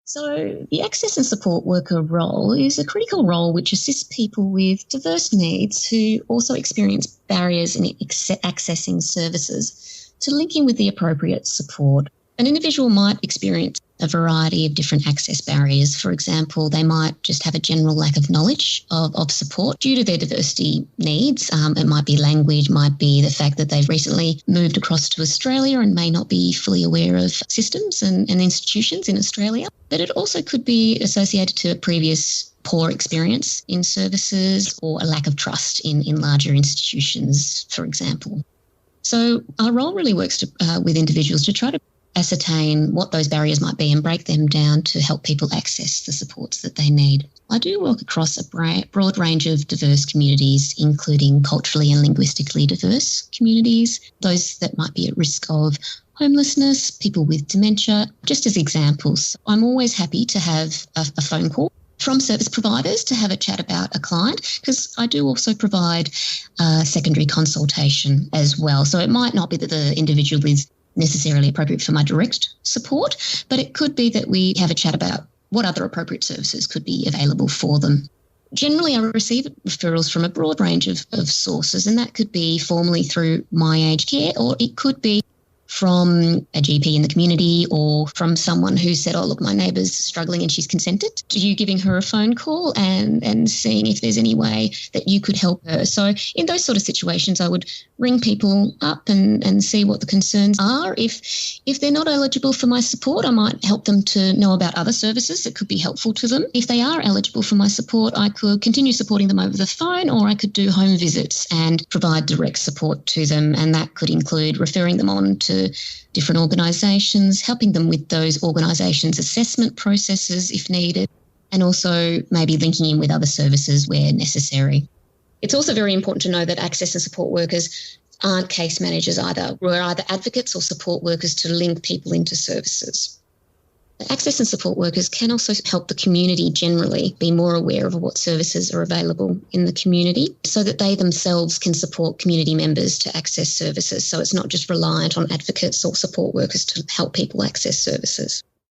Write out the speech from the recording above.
So the access and support worker role is a critical role which assists people with diverse needs who also experience barriers in accessing services to link in with the appropriate support. An individual might experience a variety of different access barriers. For example, they might just have a general lack of knowledge of support due to their diversity needs. It might be language, might be the fact that they've recently moved across to Australia and may not be fully aware of systems and institutions in Australia. But it also could be associated to a previous poor experience in services or a lack of trust in larger institutions, for example. So our role really works with individuals to try to ascertain what those barriers might be and break them down to help people access the supports that they need. I do work across a broad range of diverse communities, including culturally and linguistically diverse communities, those that might be at risk of homelessness, people with dementia. Just as examples, I'm always happy to have a phone call from service providers to have a chat about a client, because I do also provide secondary consultation as well. So it might not be that the individual is necessarily appropriate for my direct support, but it could be that we have a chat about what other appropriate services could be available for them. Generally, I receive referrals from a broad range of sources, and that could be formally through My Aged Care, or it could be from a GP in the community or from someone who said, oh, look, my neighbour's struggling and she's consented to you giving her a phone call and seeing if there's any way that you could help her. So in those sort of situations, I would ring people up and see what the concerns are. If they're not eligible for my support, I might help them to know about other services that could be helpful to them. If they are eligible for my support, I could continue supporting them over the phone, or I could do home visits and provide direct support to them. And that could include referring them on to different organisations, helping them with those organisations' assessment processes if needed, and also maybe linking in with other services where necessary. It's also very important to know that access and support workers aren't case managers either. We're either advocates or support workers to link people into services. Access and support workers can also help the community generally be more aware of what services are available in the community so that they themselves can support community members to access services. So it's not just reliant on advocates or support workers to help people access services.